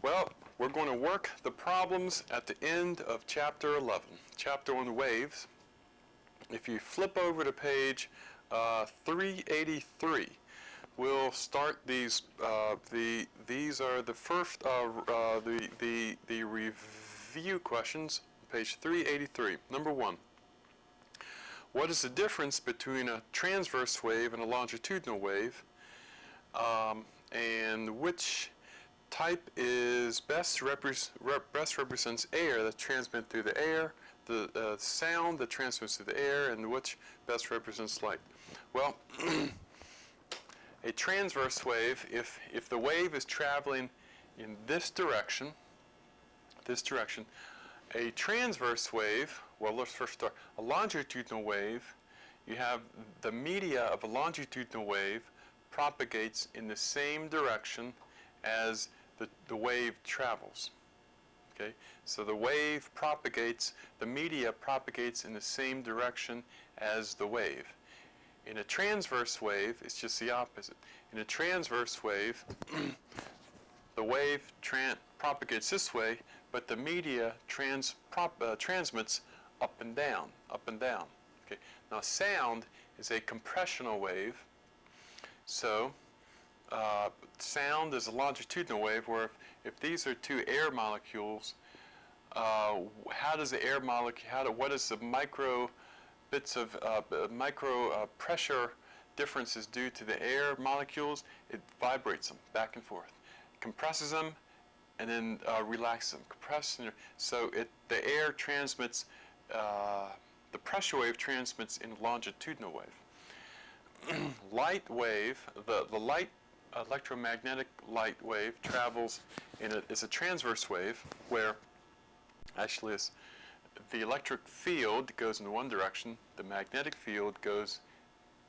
Well, we're going to work the problems at the end of Chapter 11, Chapter on Waves. If you flip over to page 383, we'll start these. These are the first the review questions. Page 383. Number 1. What is the difference between a transverse wave and a longitudinal wave? And which type is best represents air that transmits through the air, the sound that transmits through the air, and which best represents light? Well, a transverse wave, if the wave is traveling in this direction, a transverse wave, well, let's first start. A longitudinal wave, you have the media of a longitudinal wave propagates in the same direction as the wave travels. Okay, so the wave propagates, the media propagates in the same direction as the wave. In a transverse wave, it's just the opposite. In a transverse wave, the wave propagates this way, but the media transmits up and down, up and down. Okay, now sound is a compressional wave. So sound is a longitudinal wave where if these are two air molecules, how does the air molecule, what is the micro bits of micro pressure differences due to the air molecules? It vibrates them back and forth, compresses them, and then relaxes them. Compresses, so the air transmits, the pressure wave transmits in a longitudinal wave. Light wave, the light electromagnetic light wave travels it's a transverse wave where actually the electric field goes in one direction, the magnetic field goes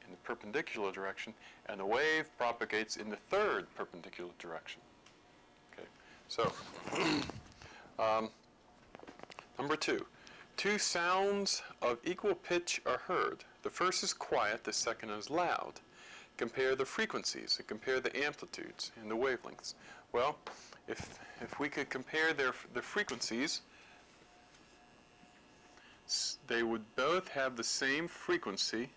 in the perpendicular direction, and the wave propagates in the third perpendicular direction. Okay, so number 2. Two sounds of equal pitch are heard. The first is quiet, the second is loud. Compare the frequencies and compare the amplitudes and the wavelengths. Well, if we could compare the frequencies, they would both have the same frequency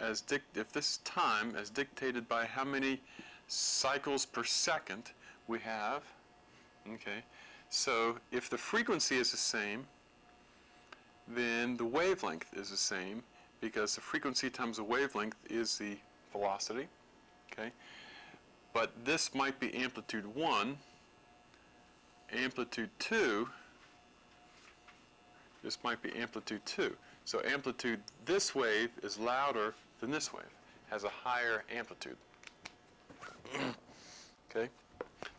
as if this is time as dictated by how many cycles per second we have. Okay, so if the frequency is the same, then the wavelength is the same, because the frequency times the wavelength is the velocity. Okay, but this might be amplitude 1, amplitude 2, this might be amplitude 2. So amplitude, this wave is louder than this wave, has a higher amplitude. Okay.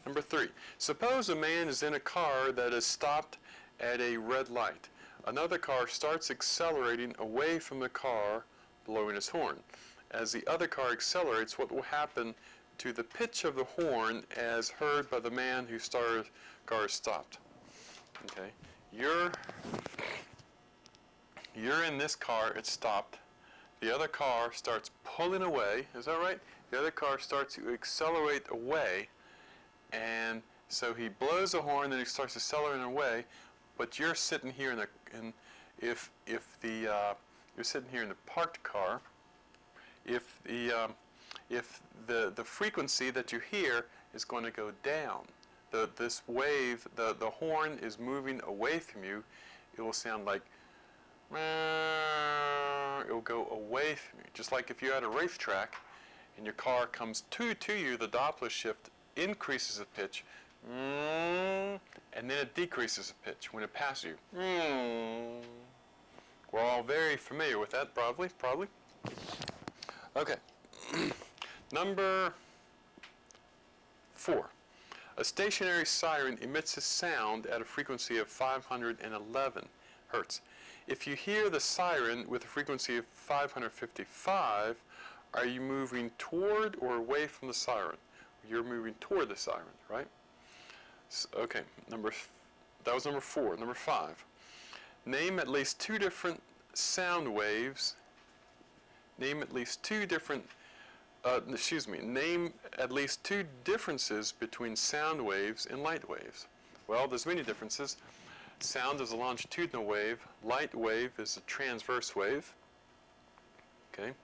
Number 3. Suppose a man is in a car that is stopped at a red light. Another car starts accelerating away from the car, blowing its horn. As the other car accelerates, what will happen to the pitch of the horn as heard by the man whose car is stopped? Okay, you're in this car, it's stopped. The other car starts pulling away, is that right? The other car starts to accelerate away, and so he blows the horn, then he starts accelerating away. But you're sitting here you're sitting here in the parked car. If the frequency that you hear is going to go down, this wave, the horn is moving away from you, it will sound like, it will go away from you. Just like if you're at a racetrack and your car comes to you, the Doppler shift increases the pitch, and then it decreases the pitch when it passes you. We're all very familiar with that, probably. Okay. Number 4. A stationary siren emits a sound at a frequency of 511 hertz. If you hear the siren with a frequency of 555, are you moving toward or away from the siren? You're moving toward the siren, right? Okay, that was number 4. Number 5. Name at least 2 different sound waves. Name at least 2 different excuse me, name at least two differences between sound waves and light waves. Well, there's many differences. Sound is a longitudinal wave. Light wave is a transverse wave. Okay.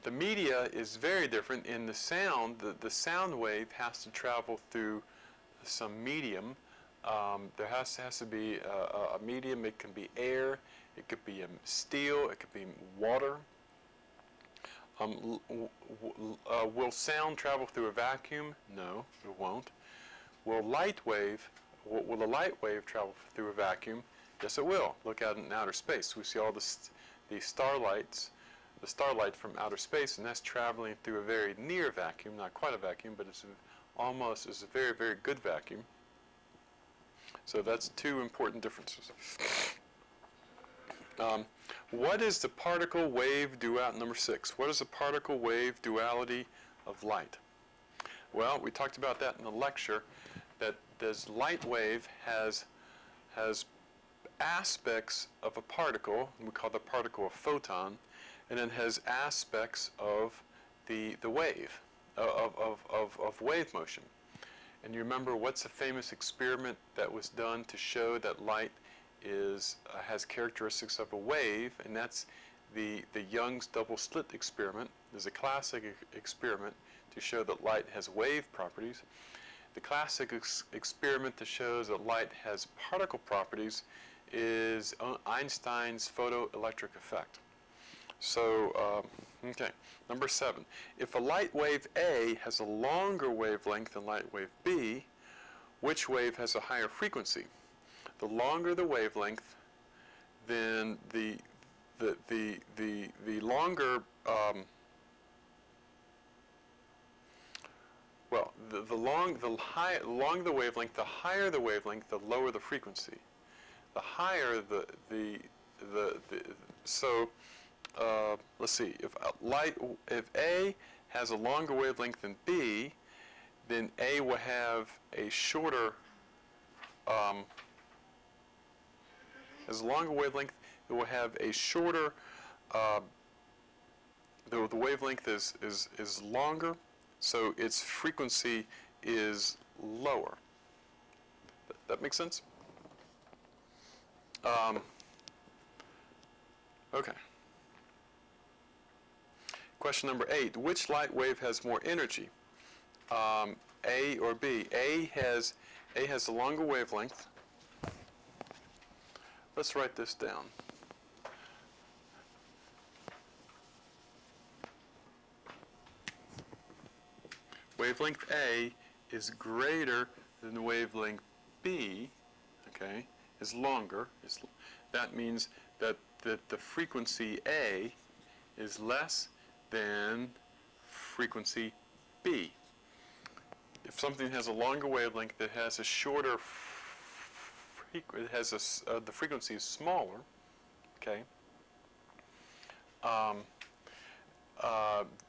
The media is very different. In the sound, the sound wave has to travel through some medium. There has to be a medium. It can be air, it could be steel, it could be water. Will sound travel through a vacuum? No, it won't. Will a light wave travel through a vacuum? Yes, it will. Look out in outer space. We see all the starlight from outer space, and that's traveling through a very near vacuum, not quite a vacuum, but it's a very, very good vacuum. So that's two important differences. What is the particle wave duality, number 6? What is the particle wave duality of light? Well, we talked about that in the lecture, that this light wave has aspects of a particle, and we call the particle a photon, and then has aspects of the wave, of wave motion. And you remember, what's the famous experiment that was done to show that light has characteristics of a wave, and that's the Young's double slit experiment. There's a classic experiment to show that light has wave properties. The classic experiment that shows that light has particle properties is Einstein's photoelectric effect. So, okay, number 7. If a light wave A has a longer wavelength than light wave B, which wave has a higher frequency? The longer the wavelength, then the longer, well, the longer the wavelength, the higher the wavelength, the lower the frequency. The higher let's see, if A has a longer wavelength than B, then A will have a shorter, has a longer wavelength, it will have a shorter, the wavelength is longer, so its frequency is lower. That makes sense? Okay. Question number 8. Which light wave has more energy? A or B? A has a longer wavelength. Let's write this down. Wavelength A is greater than the wavelength B, okay, is longer. That means that the frequency A is less than frequency B. If something has a longer wavelength that has a shorter the frequency is smaller, okay.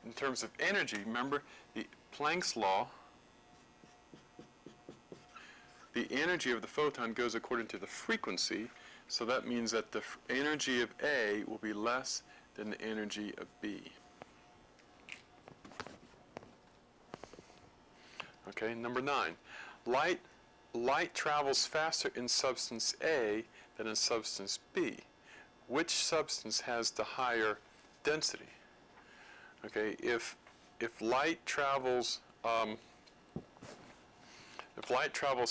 In terms of energy, remember the Planck's law, the energy of the photon goes according to the frequency, so that means that the energy of A will be less than the energy of B. Okay, number 9. Light travels faster in substance A than in substance B. Which substance has the higher density? Okay, if light travels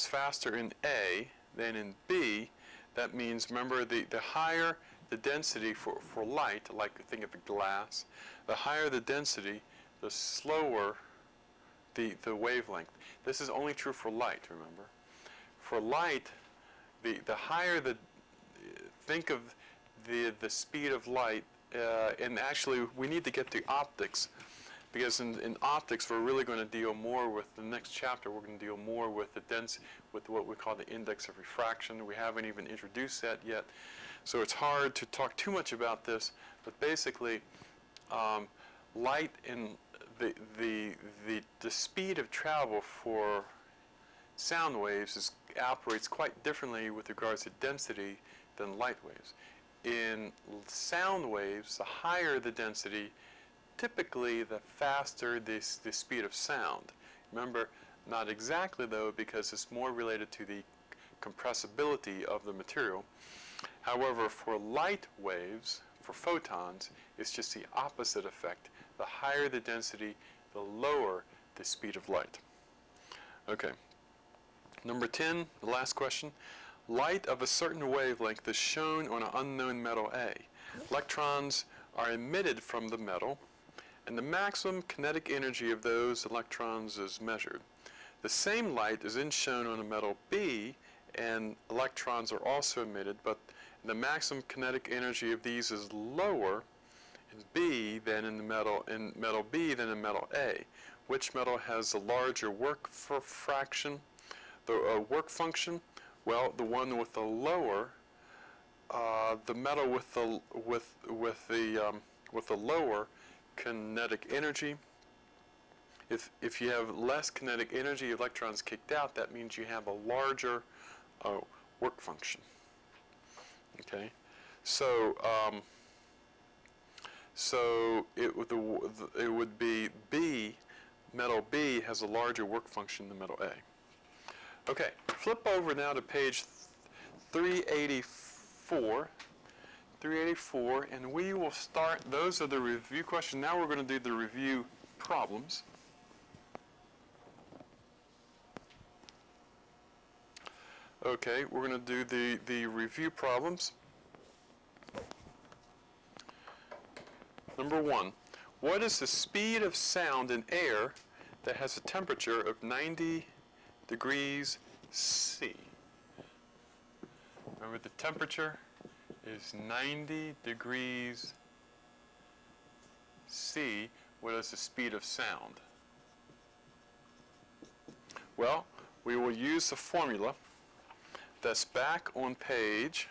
faster in A than in B, that means, remember, the higher the density for light, like think of a glass, the higher the density, the slower the wavelength. This is only true for light, remember. For light, the higher think of the speed of light, and actually we need to get to optics, because in optics we're really going to deal more with, the next chapter we're going to deal more with with what we call the index of refraction. We haven't even introduced that yet, so it's hard to talk too much about this, but basically light in the speed of travel for sound waves operates quite differently with regards to density than light waves. In sound waves, the higher the density, typically the faster the speed of sound. Remember, not exactly though, because it's more related to the compressibility of the material. However, for light waves, for photons, it's just the opposite effect. The higher the density, the lower the speed of light. Okay. Number 10, the last question. Light of a certain wavelength is shown on an unknown metal A. Electrons are emitted from the metal, and the maximum kinetic energy of those electrons is measured. The same light is then shown on a metal B, and electrons are also emitted, but the maximum kinetic energy of these is lower in B than in metal B than in metal A. Which metal has the larger work function? Well, the one with the lower, the metal with the lower kinetic energy. If you have less kinetic energy, electrons kicked out, that means you have a larger work function. Okay, so it would be B. Metal B has a larger work function than metal A. Okay, flip over now to page 384. 384, and we will start. Those are the review questions. Now we're going to do the review problems. Okay, we're going to do the review problems. Number 1, what is the speed of sound in air that has a temperature of 90 degrees C? Remember, the temperature is 90 degrees C. What is the speed of sound? Well, we will use the formula that's back on page.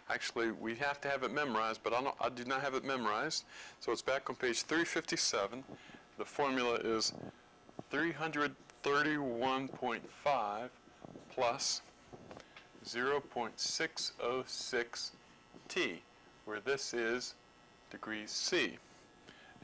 Actually, we have to have it memorized, but I do not have it memorized. So it's back on page 357. The formula is 331.5 plus 0.606 T, where this is degrees C.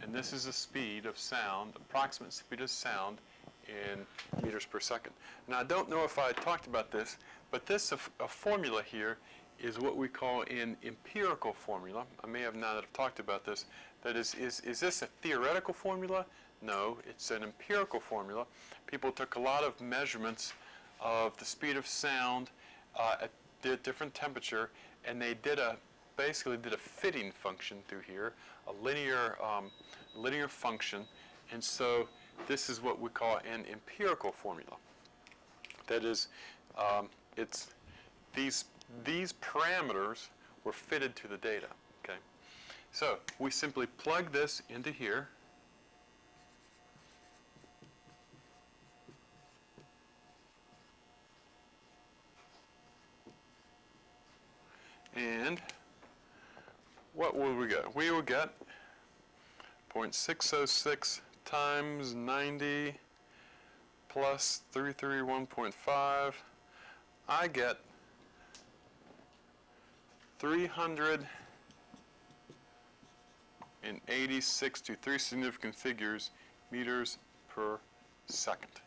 And this is the speed of sound, approximate speed of sound in meters per second. Now, I don't know if I talked about this, but this a formula here is what we call an empirical formula. I may have not have talked about this. That is this a theoretical formula? No, it's an empirical formula. People took a lot of measurements of the speed of sound at different temperature, and they basically did a fitting function through here, a linear function, and so this is what we call an empirical formula. That is, it's these parameters were fitted to the data. Okay, so we simply plug this into here. And what will we get? We will get 0.606 times 90 plus 331.5. I get 386 to 3 significant figures meters per second.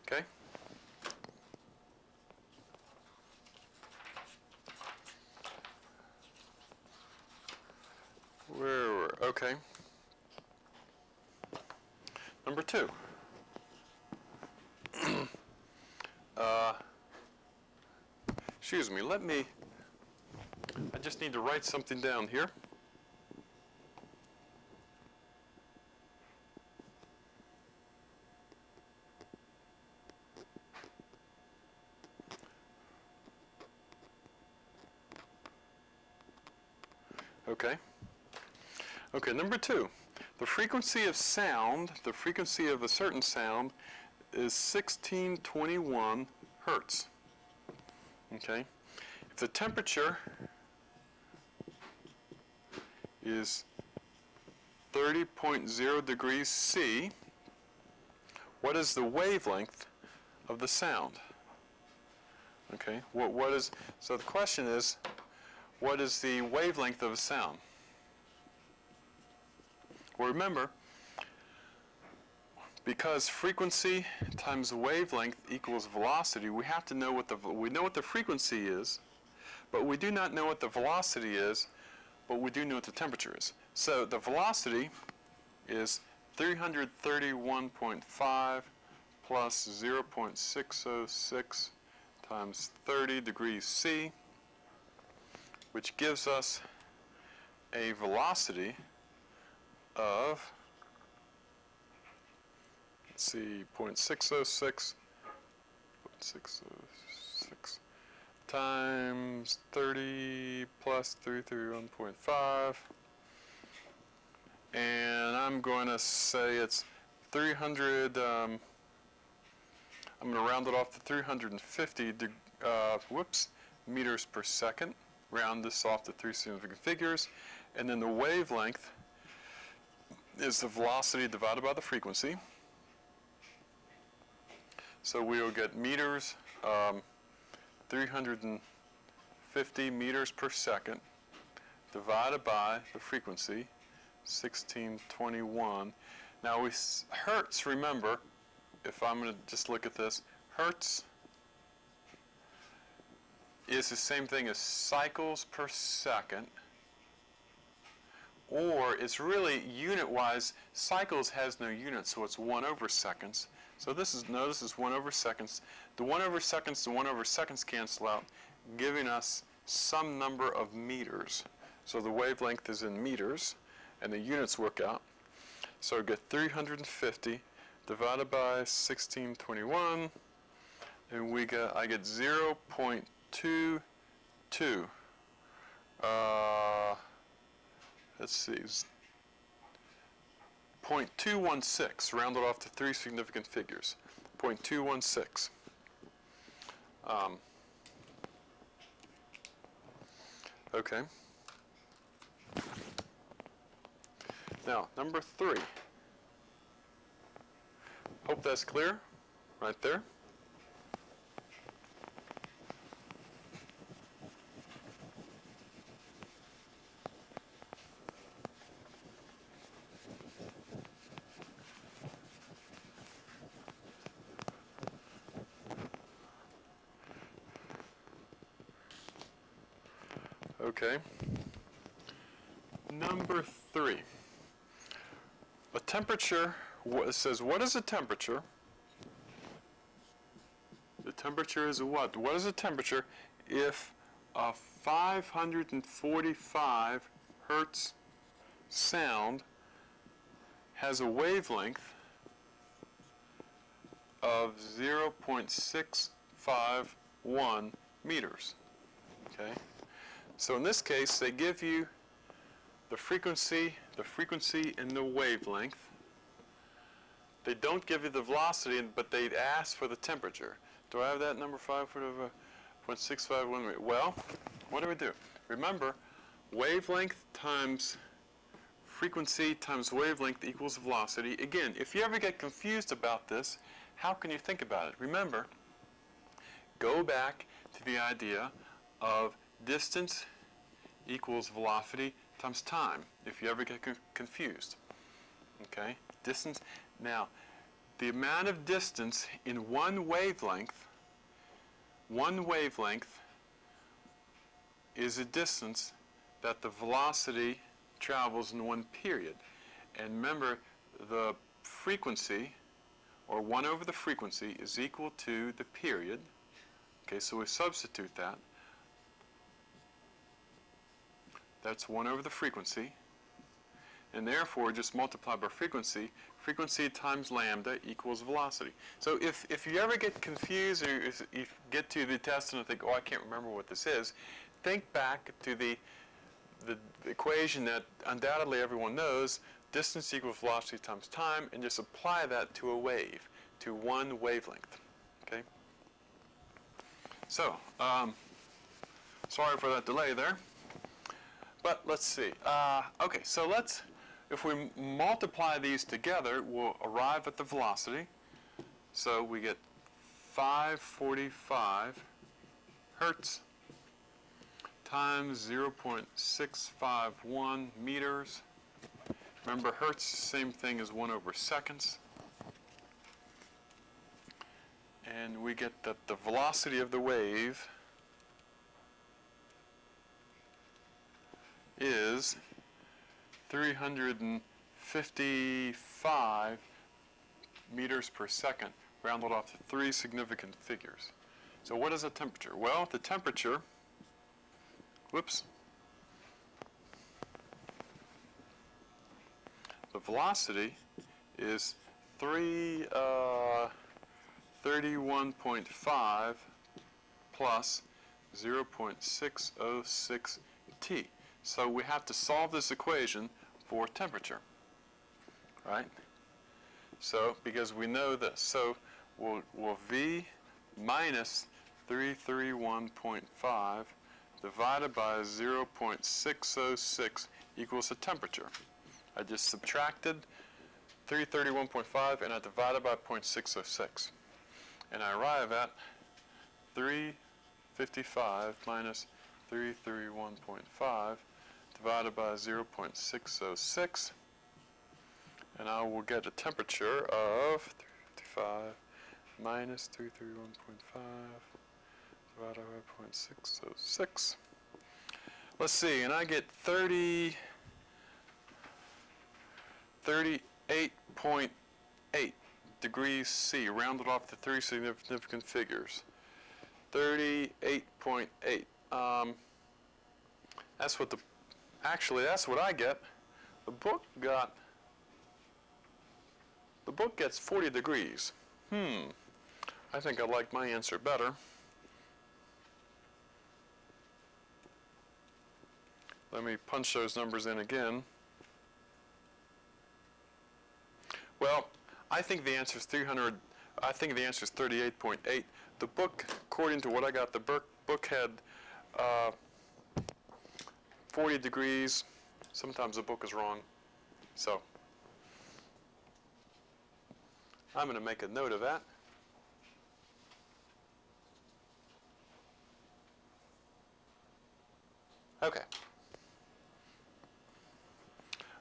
Okay? Okay. Number 2. Excuse me, I just need to write something down here. Okay. Okay, number 2. The frequency of sound, the frequency of a certain sound is 1621 hertz. Okay. If the temperature is 30.0 degrees C, what is the wavelength of the sound? Okay. So the question is, what is the wavelength of a sound? Well, remember, because frequency times wavelength equals velocity, we have to know we know what the frequency is, but we do not know what the velocity is, but we do know what the temperature is. So the velocity is 331.5 plus 0.606 times 30 degrees C, which gives us a velocity of, let's see, 0.606 times 30 plus 331.5, and I'm going to say it's 300, I'm going to round it off to 350 meters per second. Round this off to three significant figures, and then the wavelength is the velocity divided by the frequency. So we will get meters, 350 meters per second divided by the frequency, 1621. Now hertz, remember, if I'm going to just look at this, hertz is the same thing as cycles per second, or it's really unit-wise. Cycles has no unit, so it's 1 over seconds. So this is 1 over seconds. The 1 over seconds, the 1 over seconds cancel out, giving us some number of meters. So the wavelength is in meters, and the units work out. So I get 350 divided by 1621, and I get 0.22. Let's see, 0.216, rounded off to three significant figures. 0.216. Okay. Now, number 3. Hope that's clear, right there. Okay. Number 3. A temperature, it says, what is a temperature? The temperature is a what? What is a temperature if a 545 hertz sound has a wavelength of 0.651 meters? Okay. So in this case, they give you the frequency and the wavelength. They don't give you the velocity, but they ask for the temperature. Do I have that number 5.651? Well, what do we do? Remember, wavelength times frequency times wavelength equals velocity. Again, if you ever get confused about this, how can you think about it? Remember, go back to the idea of distance equals velocity times time, if you ever get confused. Okay, distance. Now, the amount of distance in one wavelength is a distance that the velocity travels in one period. And remember, the frequency, or 1 over the frequency, is equal to the period. Okay, so we substitute that. That's 1 over the frequency. And therefore, just multiply by frequency. Frequency times lambda equals velocity. So if you ever get confused, or if you get to the test and think, oh, I can't remember what this is, think back to the equation that undoubtedly everyone knows, distance equals velocity times time, and just apply that to a wave, to one wavelength. Okay? So, sorry for that delay there. But let's see. Okay, so if we multiply these together, we'll arrive at the velocity. So we get 545 hertz times 0.651 meters Remember, hertz, same thing as 1 over seconds. And we get that the velocity of the wave is 355 meters per second, rounded off to 3 significant figures. So what is the temperature? Well, the temperature, whoops, the velocity is 31.5 plus 0.606 T. So we have to solve this equation for temperature, right? So, because we know this, so we'll V minus 331.5 divided by 0.606 equals the temperature. I just subtracted 331.5 and I divided by 0.606. And I arrive at 355 minus 331.5 divided by 0.606. And I will get a temperature of 355 minus 331.5 divided by 0.606. Let's see, and I get 38.8 degrees C, rounded off to 3 significant figures. 38.8. That's what that's what I get. The book gets 40 degrees. I think I like my answer better. Let me punch those numbers in again. Well, I think the answer is 38.8. The book, according to what I got, the book had 40 degrees. Sometimes the book is wrong. So I'm going to make a note of that. Okay.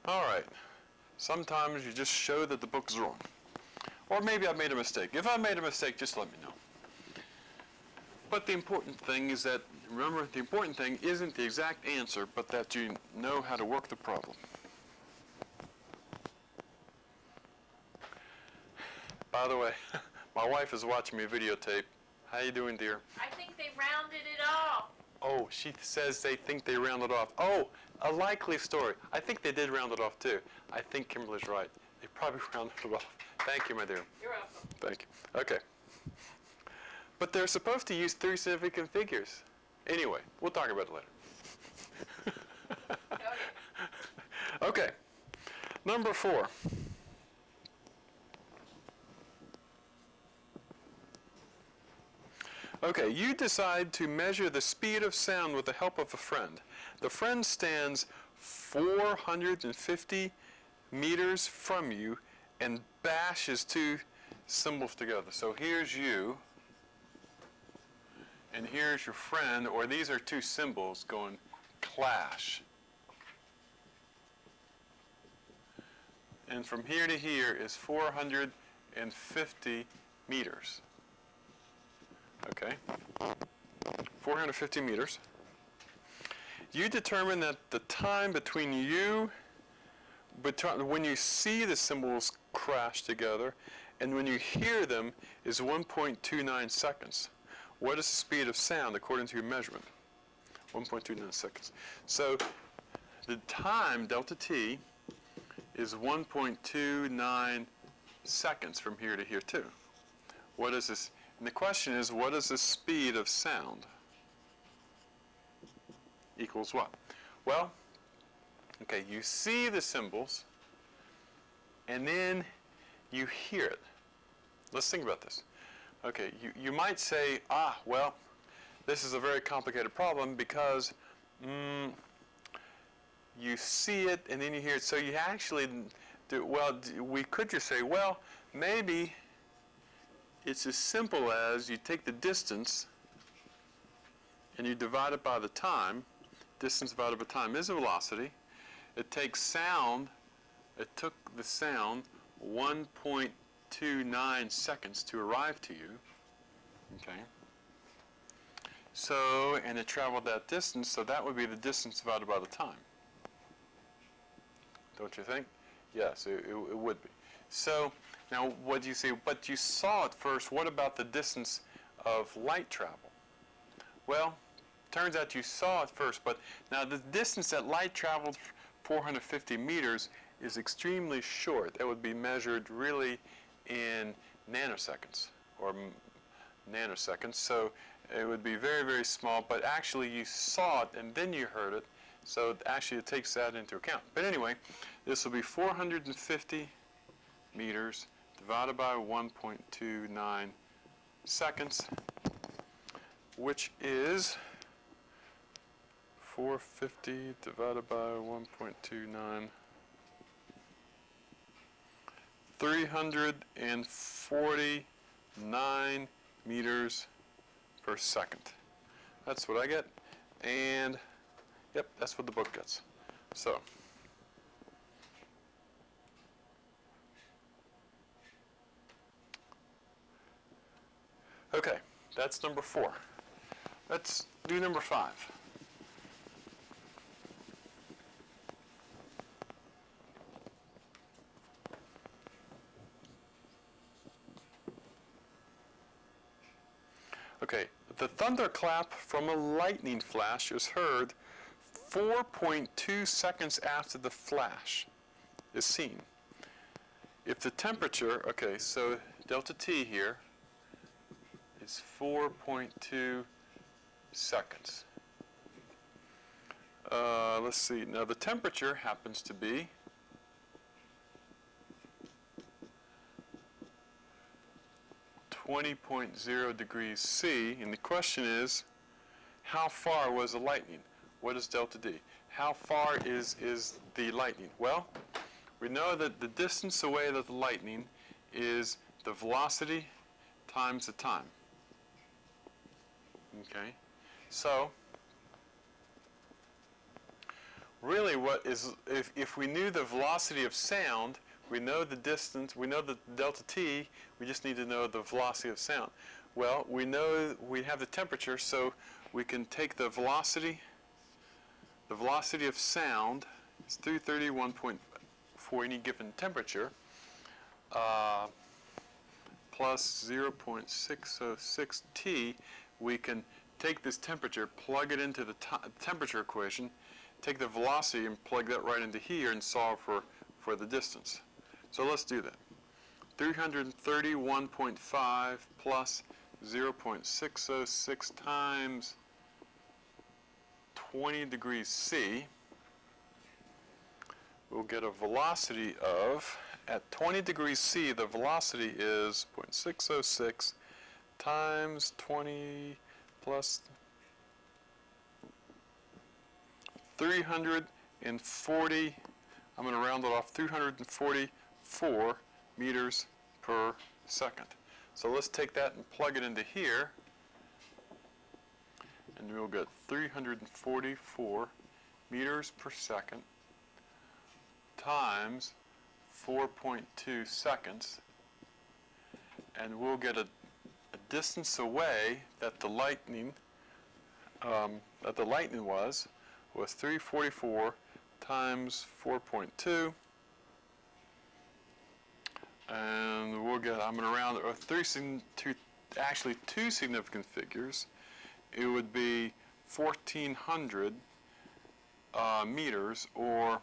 All right. Sometimes you just show that the book is wrong. Or maybe I made a mistake. If I made a mistake, just let me know. But the important thing is that, remember, the important thing isn't the exact answer, but that you know how to work the problem. By the way, my wife is watching me videotape. How you doing, dear? I think they rounded it off. Oh, she says they think they rounded off. Oh, a likely story. I think they did round it off, too. I think Kimberly's right. They probably rounded it off. Thank you, my dear. You're welcome. Thank you. Okay. But they're supposed to use 3 significant figures. Anyway, we'll talk about it later. Okay. Number 4. Okay, you decide to measure the speed of sound with the help of a friend. The friend stands 450 meters from you and bashes 2 cymbals together. So here's you, and here's your friend, or these are 2 cymbals going clash. And from here to here is 450 meters. Okay, 450 meters. You determine that the time between when you see the cymbals crash together and when you hear them is 1.29 seconds. What is the speed of sound according to your measurement? 1.29 seconds. So the time, delta t, is 1.29 seconds from here to here too. What is this? And the question is, what is the speed of sound? Equals what? Well, okay, you see the cymbals, and then you hear it. Let's think about this. Okay, you might say, well, this is a very complicated problem because you see it and then you hear it. So you actually we could just say, well, maybe it's as simple as you take the distance and you divide it by the time. Distance divided by time is a velocity. It takes sound it took the sound 1.29 seconds to arrive to you. Okay. So, and it traveled that distance, so that would be the distance divided by the time. Don't you think? Yes, it would be. So, now what do you say? But you saw it first. What about the distance of light travel? Well, turns out you saw it first, but now the distance that light traveled, 450 meters, is extremely short. That would be measured really in nanoseconds or nanoseconds. So it would be very, very small, but actually you saw it and then you heard it. So actually it takes that into account. But anyway, this will be 450 meters divided by 1.29 seconds, which is 450 divided by 1.29, 349 meters per second. That's what I get, and yep, that's what the book gets. So, okay, that's number 4. Let's do number 5. Okay, the thunderclap from a lightning flash is heard 4.2 seconds after the flash is seen. If the temperature, okay, so delta T here is 4.2 seconds. Let's see, now the temperature happens to be 20.0 degrees C, and the question is, how far was the lightning? What is delta D? How far is the lightning? Well, we know that the distance away of the lightning is the velocity times the time. Okay, so really what is, if we knew the velocity of sound, we know the distance, we know the delta T, we just need to know the velocity of sound. Well, we know we have the temperature, so we can take the velocity of sound is 331.4 any given temperature, plus 0.606 T. We can take this temperature, plug it into the temperature equation, take the velocity and plug that right into here and solve for the distance. So let's do that. 331.5 plus 0.606 times 20 degrees C, we'll get a velocity of, at 20 degrees C, the velocity is 0.606 times 20 plus 340, I'm going to round it off, 344 meters per second. So let's take that and plug it into here, and we'll get 344 meters per second times 4.2 seconds, and we'll get a distance away that the lightning was 344 times 4.2, and we'll get, I'm going to round it, actually two significant figures. It would be 1,400 meters, or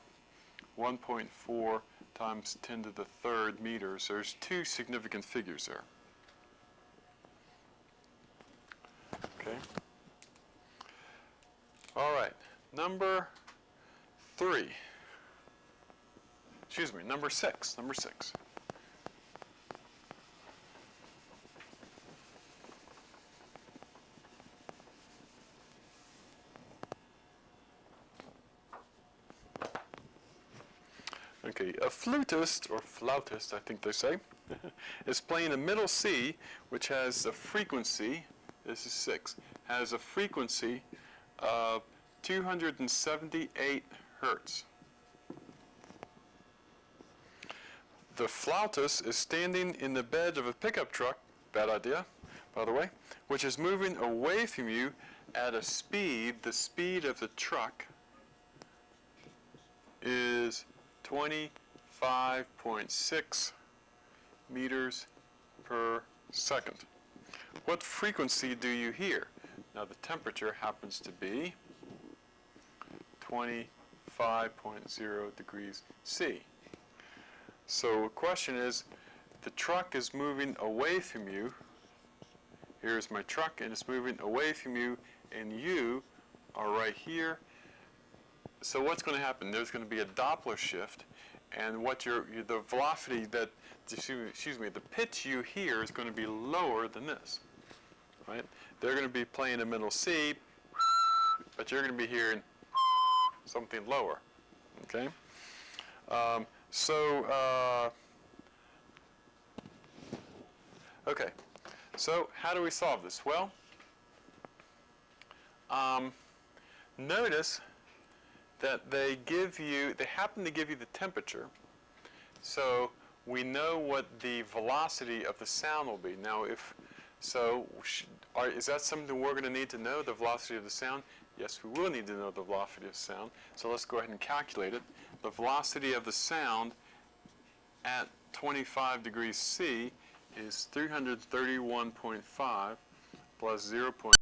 1.4 times 10 to the third meters. There's two significant figures there. Okay. All right. Number 6. Number 6. Okay, a flutist, or flautist, I think they say, is playing a middle C, which has a frequency, this is 6, has a frequency of 278 hertz. the flautist is standing in the bed of a pickup truck, bad idea, by the way, which is moving away from you at a speed, the speed of the truck is 25.6 meters per second. What frequency do you hear? Now the temperature happens to be 25.0 degrees C. So the question is, the truck is moving away from you. Here's my truck, and it's moving away from you, and you are right here. So what's going to happen? There's going to be a Doppler shift, and what the velocity that, excuse me, the pitch you hear is going to be lower than this, right? They're going to be playing a middle C, but you're going to be hearing something lower, okay? Okay, so how do we solve this? Well, notice that they happen to give you the temperature, so we know what the velocity of the sound will be. Now, is that something we're going to need to know, the velocity of the sound? Yes, we will need to know the velocity of sound, so let's go ahead and calculate it. The velocity of the sound at 25 degrees C is 331.5 plus 0.5.